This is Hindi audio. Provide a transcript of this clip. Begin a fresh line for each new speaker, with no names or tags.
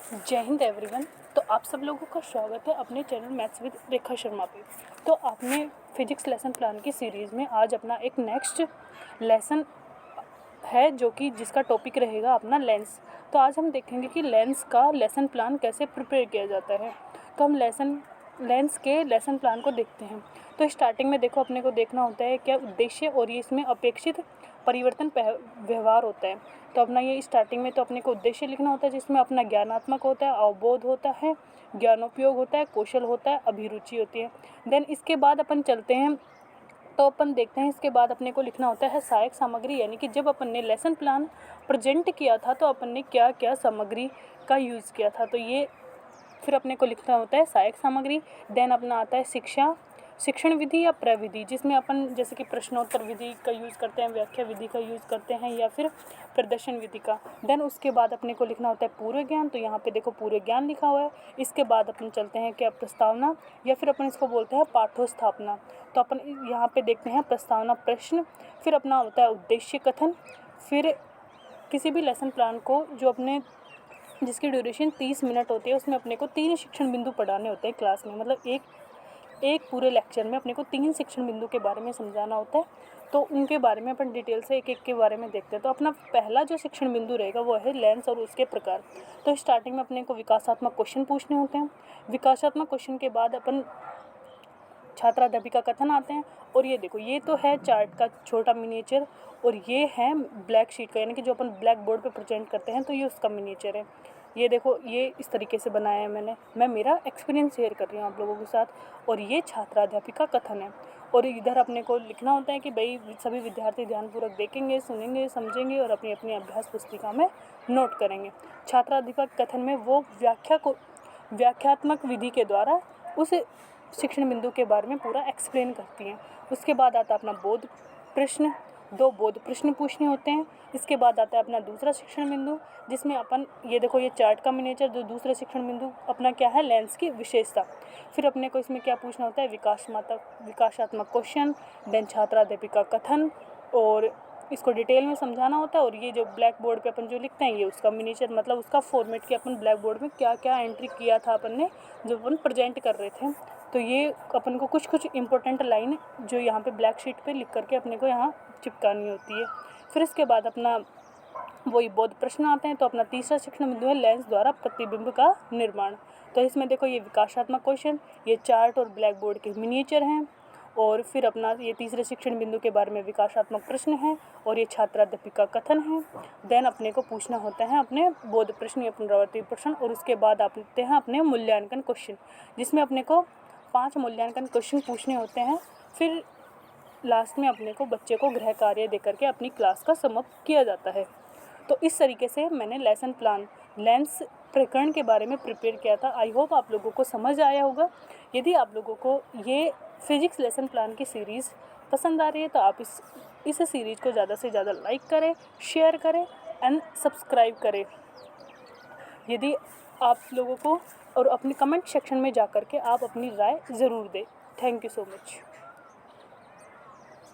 जय हिंद एवरीवन। तो आप सब लोगों का स्वागत है अपने channel maths with Rekha Sharma पे। तो आपने फिजिक्स लेसन प्लान की सीरीज़ में आज अपना एक नेक्स्ट लेसन है जो कि जिसका टॉपिक रहेगा अपना लेंस। तो आज हम देखेंगे कि लेंस का लेसन प्लान कैसे प्रिपेयर किया जाता है। तो हम लेंस के लेसन प्लान को देखते हैं। तो स्टार्टिंग में देखो अपने को देखना होता है क्या उद्देश्य और ये इसमें अपेक्षित परिवर्तन व्यवहार होता है। तो अपना ये स्टार्टिंग में तो अपने को उद्देश्य लिखना होता है जिसमें अपना ज्ञानात्मक होता है, अवबोध होता है, ज्ञानोपयोग होता है, कौशल होता है, अभिरुचि होती है। देन इसके बाद अपन चलते हैं तो अपन देखते हैं इसके बाद अपने को लिखना होता है सहायक सामग्री, यानी कि जब अपन ने लेसन प्लान प्रेजेंट किया था तो अपन ने क्या क्या सामग्री का यूज़ किया था। तो ये फिर अपने को लिखना होता है सहायक सामग्री। देन अपना आता है शिक्षण विधि या प्रविधि, जिसमें अपन जैसे कि प्रश्नोत्तर विधि का यूज़ करते हैं, व्याख्या विधि का यूज़ करते हैं या फिर प्रदर्शन विधि का। देन उसके बाद अपने को लिखना होता है पूर्व ज्ञान। तो यहाँ पे देखो पूर्व ज्ञान लिखा हुआ है। इसके बाद अपन चलते हैं क्या प्रस्तावना या फिर अपन इसको बोलते हैं पाठोस्थापना। तो अपन यहाँ पे देखते हैं प्रस्तावना प्रश्न, फिर अपना होता है उद्देश्य कथन। फिर किसी भी लेसन प्लान को जो अपने जिसकी ड्यूरेशन 30 मिनट होती है उसमें अपने को 3 शिक्षण बिंदु पढ़ाने होते हैं क्लास में। मतलब एक पूरे लेक्चर में अपने को 3 शिक्षण बिंदु के बारे में समझाना होता है। तो उनके बारे में अपन डिटेल से एक एक के बारे में देखते हैं। तो अपना पहला जो शिक्षण बिंदु रहेगा वो है लेंस और उसके प्रकार। तो स्टार्टिंग में अपने को विकासात्मक क्वेश्चन पूछने होते हैं। विकासात्मक क्वेश्चन के बाद अपन छात्राध्यापिका कथन आते हैं। और ये देखो ये तो है चार्ट का छोटा मिनिएचर और ये है ब्लैक शीट का, यानी कि जो अपन ब्लैक बोर्ड पे प्रेजेंट करते हैं तो ये उसका मिनिएचर है। ये देखो ये इस तरीके से बनाया है मैं मेरा एक्सपीरियंस शेयर कर रही हूँ आप लोगों के साथ। और ये छात्राध्यापिका कथन है। और इधर अपने को लिखना होता है कि भाई सभी विद्यार्थी ध्यानपूर्वक देखेंगे, सुनेंगे, समझेंगे और अपनी अपनी अभ्यास पुस्तिका में नोट करेंगे। छात्राध्यापिका कथन में वो व्याख्यात्मक विधि के द्वारा उस शिक्षण बिंदु के बारे में पूरा एक्सप्लेन करती हैं। उसके बाद आता है अपना बोध प्रश्न। 2 बोध प्रश्न पूछने होते हैं। इसके बाद आता है अपना दूसरा शिक्षण बिंदु, जिसमें अपन ये देखो ये चार्ट का मिनिएचर। जो दूसरा शिक्षण बिंदु अपना क्या है लेंस की विशेषता। फिर अपने को इसमें क्या पूछना होता है विकासात्मक क्वेश्चन। देन छात्राध्यापिका कथन और इसको डिटेल में समझाना होता है। और ये जो ब्लैक बोर्ड पे अपन जो लिखते हैं ये उसका मिनिएचर, मतलब उसका फॉर्मेट कि अपन ब्लैक बोर्ड में क्या क्या एंट्री किया था अपन ने जब अपन प्रेजेंट कर रहे थे। तो ये अपन को कुछ इंपॉर्टेंट लाइन जो यहाँ पे ब्लैक शीट पे लिख करके अपने को यहाँ चिपकानी होती है। फिर इसके बाद अपना वही बोध प्रश्न आते हैं। तो अपना तीसरा शिक्षण बिंदु है लेंस द्वारा प्रतिबिंब का निर्माण। तो इसमें देखो ये विकासात्मक क्वेश्चन, ये चार्ट और ब्लैक बोर्ड के मिनिएचर हैं। और फिर अपना ये तीसरे शिक्षण बिंदु के बारे में विकासात्मक प्रश्न है और ये छात्राध्यापिका कथन है। देन अपने को पूछना होता है अपने बोध प्रश्न या पुनरावृत्ति प्रश्न। और उसके बाद आते हैं अपने मूल्यांकन क्वेश्चन, जिसमें अपने को 5 मूल्यांकन क्वेश्चन पूछने होते हैं। फिर लास्ट में अपने को बच्चे को गृह कार्य देकर के अपनी क्लास का समाप्त किया जाता है। तो इस तरीके से मैंने लेसन प्लान लेंस प्रकरण के बारे में प्रिपेयर किया था। आई होप आप लोगों को समझ आया होगा। यदि आप लोगों को ये फिजिक्स लेसन प्लान की सीरीज़ पसंद आ रही है तो आप इस सीरीज़ को ज़्यादा से ज़्यादा लाइक करें, शेयर करें एंड सब्सक्राइब करें। यदि आप लोगों को और अपने कमेंट सेक्शन में जा कर के आप अपनी राय ज़रूर दें। Thank you so much.